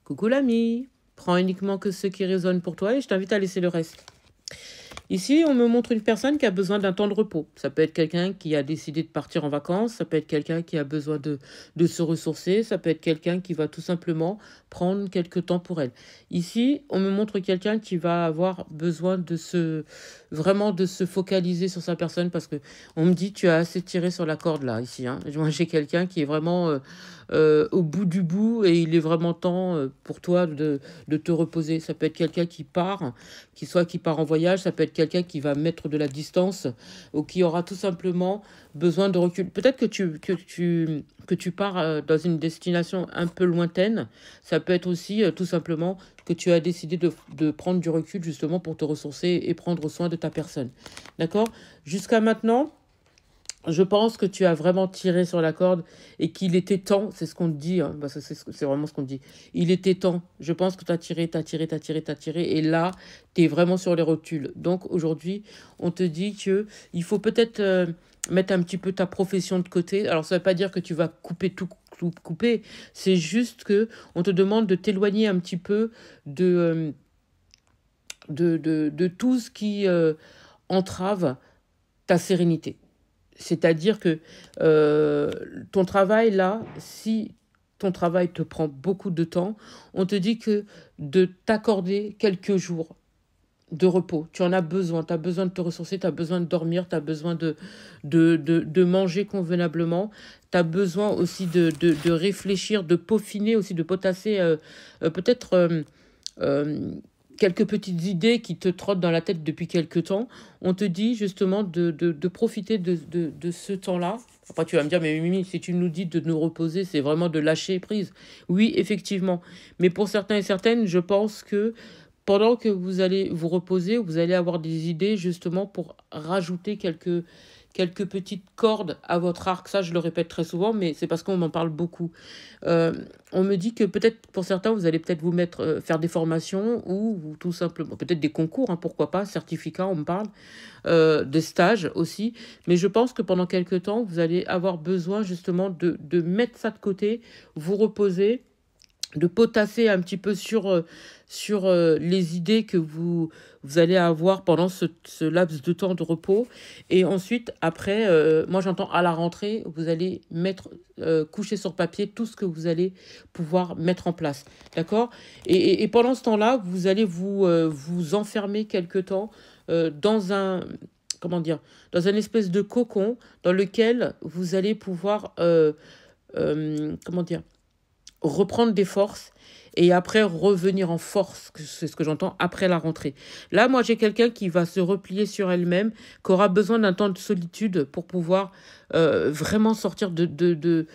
Coucou l'ami. Prends uniquement que ce qui résonne pour toi et je t'invite à laisser le reste. Ici, on me montre une personne qui a besoin d'un temps de repos. Ça peut être quelqu'un qui a décidé de partir en vacances, ça peut être quelqu'un qui a besoin de se ressourcer, ça peut être quelqu'un qui va tout simplement prendre quelques temps pour elle. Ici, on me montre quelqu'un qui va avoir besoin vraiment de se focaliser sur sa personne parce que on me dit tu as assez tiré sur la corde là, ici. Hein. Moi, j'ai quelqu'un qui est vraiment au bout du bout et il est vraiment temps pour toi de te reposer. Ça peut être quelqu'un qui part en voyage, ça peut être quelqu'un qui va mettre de la distance ou qui aura tout simplement besoin de recul. Peut-être que tu pars dans une destination un peu lointaine. Ça peut être aussi tout simplement que tu as décidé de prendre du recul justement pour te ressourcer et prendre soin de ta personne. D'accord? Jusqu'à maintenant, je pense que tu as vraiment tiré sur la corde et qu'il était temps, c'est ce qu'on te dit, hein, parce que c'est vraiment ce qu'on te dit. Il était temps. Je pense que tu as tiré, tu as tiré, tu as tiré, tu as tiré. Et là, tu es vraiment sur les rotules. Donc aujourd'hui, on te dit que il faut peut-être mettre un petit peu ta profession de côté. Alors ça ne veut pas dire que tu vas couper tout couper. C'est juste que on te demande de t'éloigner un petit peu de tout ce qui entrave ta sérénité. C'est-à-dire que ton travail, là, si ton travail te prend beaucoup de temps, on te dit que de t'accorder quelques jours de repos. Tu en as besoin. Tu as besoin de te ressourcer, tu as besoin de dormir, tu as besoin de manger convenablement. Tu as besoin aussi de réfléchir, de peaufiner, aussi de potasser peut-être euh, quelques petites idées qui te trottent dans la tête depuis quelques temps. On te dit justement de profiter de ce temps-là. Après, tu vas me dire, mais Mimi, si tu nous dis de nous reposer, c'est vraiment de lâcher prise. Oui, effectivement. Mais pour certains et certaines, je pense que pendant que vous allez vous reposer, vous allez avoir des idées justement pour rajouter quelques petites cordes à votre arc. Ça, je le répète très souvent, mais c'est parce qu'on m'en parle beaucoup. Euh, on me dit que peut-être pour certains, vous allez peut-être vous mettre faire des formations ou tout simplement peut-être des concours, hein, pourquoi pas, certificats, on me parle, des stages aussi. Mais je pense que pendant quelques temps, vous allez avoir besoin justement de mettre ça de côté, vous reposer, de potasser un petit peu sur les idées que vous allez avoir pendant ce laps de temps de repos. Et ensuite, après, moi j'entends à la rentrée, vous allez coucher sur papier tout ce que vous allez pouvoir mettre en place. D'accord? Et pendant ce temps-là, vous allez vous enfermer quelque temps dans comment dire, dans un espèce de cocon dans lequel vous allez pouvoir, comment dire, reprendre des forces et après revenir en force, c'est ce que j'entends, après la rentrée. Là, moi, j'ai quelqu'un qui va se replier sur elle-même, qui aura besoin d'un temps de solitude pour pouvoir vraiment sortir de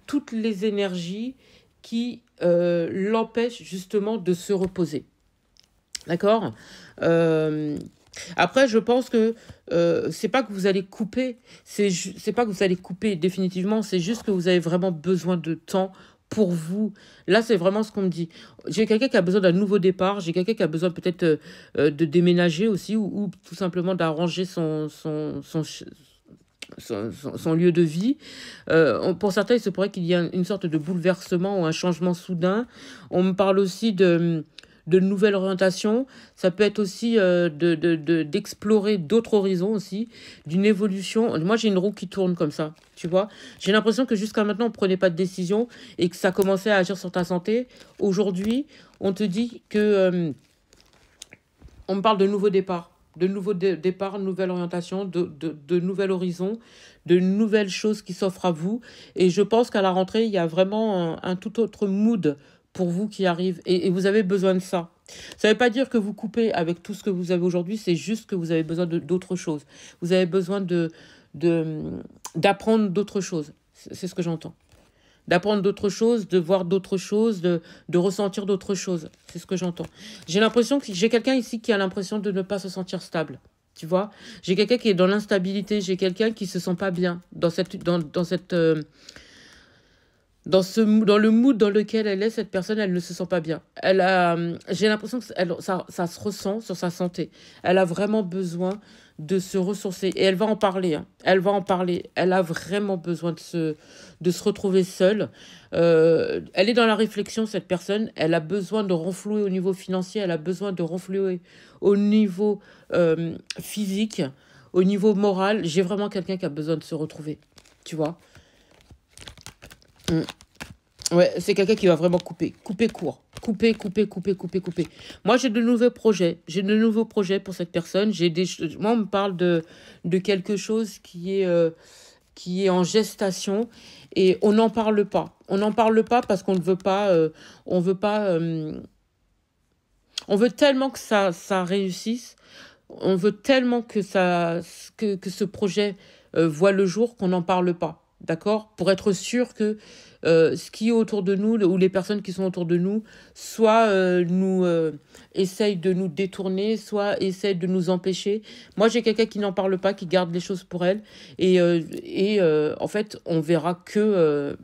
toutes les énergies qui l'empêchent justement de se reposer. D'accord? euh, Après, je pense que c'est pas que vous allez couper, c'est pas que vous allez couper définitivement, c'est juste que vous avez vraiment besoin de temps pour vous. Là, c'est vraiment ce qu'on me dit. J'ai quelqu'un qui a besoin d'un nouveau départ, j'ai quelqu'un qui a besoin peut-être de déménager aussi ou tout simplement d'arranger son lieu de vie. Pour certains, il se pourrait qu'il y ait une sorte de bouleversement ou un changement soudain. On me parle aussi de nouvelles orientations. Ça peut être aussi d'explorer d'autres horizons aussi, d'une évolution. Moi, j'ai une roue qui tourne comme ça, tu vois. J'ai l'impression que jusqu'à maintenant, on ne prenait pas de décision et que ça commençait à agir sur ta santé. Aujourd'hui, on te dit que on me parle de nouveaux départs. De nouveaux départs, nouvelle orientation, de nouvel horizon, de nouvelles choses qui s'offrent à vous. Et je pense qu'à la rentrée, il y a vraiment un tout autre mood pour vous qui arrive. Et vous avez besoin de ça. Ça ne veut pas dire que vous coupez avec tout ce que vous avez aujourd'hui, c'est juste que vous avez besoin d'autre chose. Vous avez besoin de, d'apprendre d'autres choses. C'est ce que j'entends. D'apprendre d'autres choses, de voir d'autres choses, de ressentir d'autres choses. C'est ce que j'entends. J'ai l'impression que j'ai quelqu'un ici qui a l'impression de ne pas se sentir stable. Tu vois? J'ai quelqu'un qui est dans l'instabilité. J'ai quelqu'un qui se sent pas bien dans le mood dans lequel elle est, cette personne, elle ne se sent pas bien. J'ai l'impression que ça se ressent sur sa santé. Elle a vraiment besoin de se ressourcer. Et elle va en parler, hein. Elle va en parler. Elle a vraiment besoin de se retrouver seule. Elle est dans la réflexion, cette personne. Elle a besoin de renflouer au niveau financier. Elle a besoin de renflouer au niveau physique, au niveau moral. J'ai vraiment quelqu'un qui a besoin de se retrouver. Tu vois? Mm. Ouais, c'est quelqu'un qui va vraiment couper court. Couper. Moi, j'ai de nouveaux projets. J'ai de nouveaux projets pour cette personne. Moi, on me parle de quelque chose qui est en gestation et on n'en parle pas. On n'en parle pas parce qu'on ne veut pas, on veut pas, on veut tellement que ça réussisse. On veut tellement que ce projet voit le jour qu'on n'en parle pas. D'accord? Pour être sûr que ce qui est autour de nous, ou les personnes qui sont autour de nous, soit essayent de nous détourner, soit essayent de nous empêcher. Moi, j'ai quelqu'un qui n'en parle pas, qui garde les choses pour elle. En fait, on verra que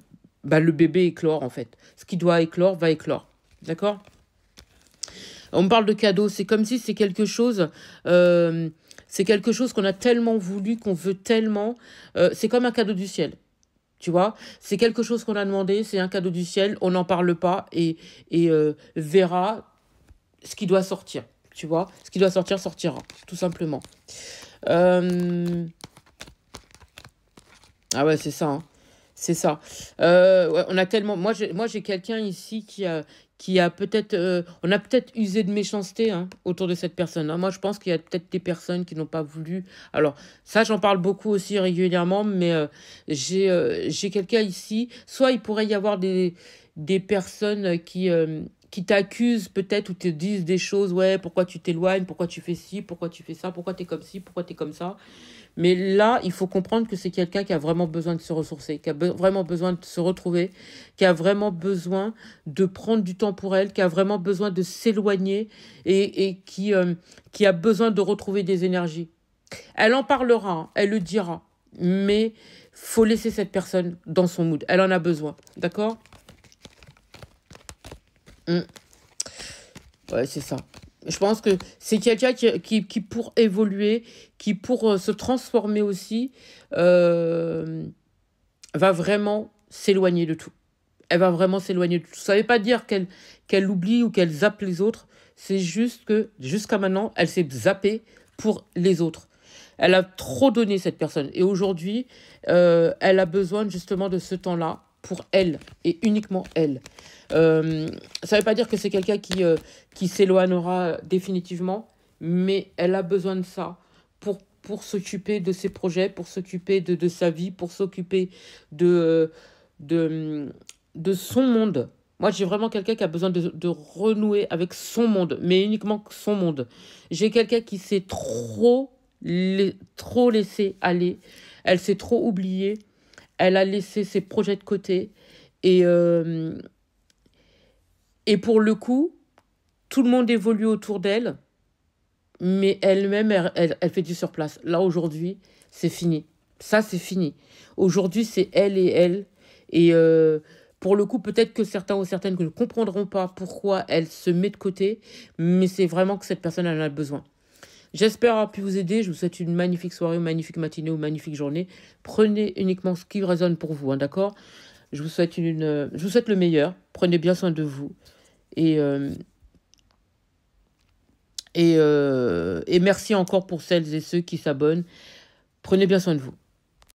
le bébé éclore, en fait. Ce qui doit éclore, va éclore. D'accord? On me parle de cadeaux, c'est comme si c'est quelque chose qu'on a tellement voulu, qu'on veut tellement. C'est comme un cadeau du ciel, tu vois. C'est quelque chose qu'on a demandé, c'est un cadeau du ciel, on n'en parle pas et verra ce qui doit sortir, tu vois. Ce qui doit sortir, sortira, tout simplement. Euh, Ah ouais, c'est ça, hein. C'est ça. Ouais, on a tellement. Moi, j'ai quelqu'un ici qui a peut-être. On a peut-être usé de méchanceté, hein, autour de cette personne, hein. Moi, je pense qu'il y a peut-être des personnes qui n'ont pas voulu. Alors, ça, j'en parle beaucoup aussi régulièrement, mais j'ai quelqu'un ici. Soit il pourrait y avoir des personnes qui t'accusent peut-être ou te disent des choses. Ouais, pourquoi tu t'éloignes, pourquoi tu fais ci, pourquoi tu fais ça, pourquoi tu es comme ci, pourquoi tu es comme ça. Mais là, il faut comprendre que c'est quelqu'un qui a vraiment besoin de se ressourcer, qui a vraiment besoin de se retrouver, qui a vraiment besoin de prendre du temps pour elle, qui a vraiment besoin de s'éloigner et qui a besoin de retrouver des énergies. Elle en parlera, hein, elle le dira, mais faut laisser cette personne dans son mood. Elle en a besoin, d'accord? Mm. Ouais, c'est ça. Je pense que c'est quelqu'un qui pour évoluer, qui pour se transformer aussi, euh, va vraiment s'éloigner de tout. Elle va vraiment s'éloigner de tout. Ça ne veut pas dire qu'elle oublie ou qu'elle zappe les autres. C'est juste que jusqu'à maintenant, elle s'est zappée pour les autres. Elle a trop donné, cette personne. Et aujourd'hui, elle a besoin justement de ce temps-là pour elle et uniquement elle. Ça ne veut pas dire que c'est quelqu'un qui s'éloignera définitivement, mais elle a besoin de ça pour s'occuper de ses projets, pour s'occuper de sa vie, pour s'occuper de, de, de son monde. Moi, j'ai vraiment quelqu'un qui a besoin de renouer avec son monde, mais uniquement son monde. J'ai quelqu'un qui s'est trop laissé aller. Elle s'est trop oubliée. Elle a laissé ses projets de côté. Et, euh, et pour le coup, tout le monde évolue autour d'elle, mais elle-même, elle fait du surplace. Là, aujourd'hui, c'est fini. Ça, c'est fini. Aujourd'hui, c'est elle et elle. Et pour le coup, peut-être que certains ou certaines ne comprendront pas pourquoi elle se met de côté, mais c'est vraiment que cette personne en a besoin. J'espère avoir pu vous aider. Je vous souhaite une magnifique soirée, une magnifique matinée ou une magnifique journée. Prenez uniquement ce qui résonne pour vous, hein, d'accord? Je vous souhaite le meilleur. Prenez bien soin de vous. Et, euh, et merci encore pour celles et ceux qui s'abonnent. Prenez bien soin de vous.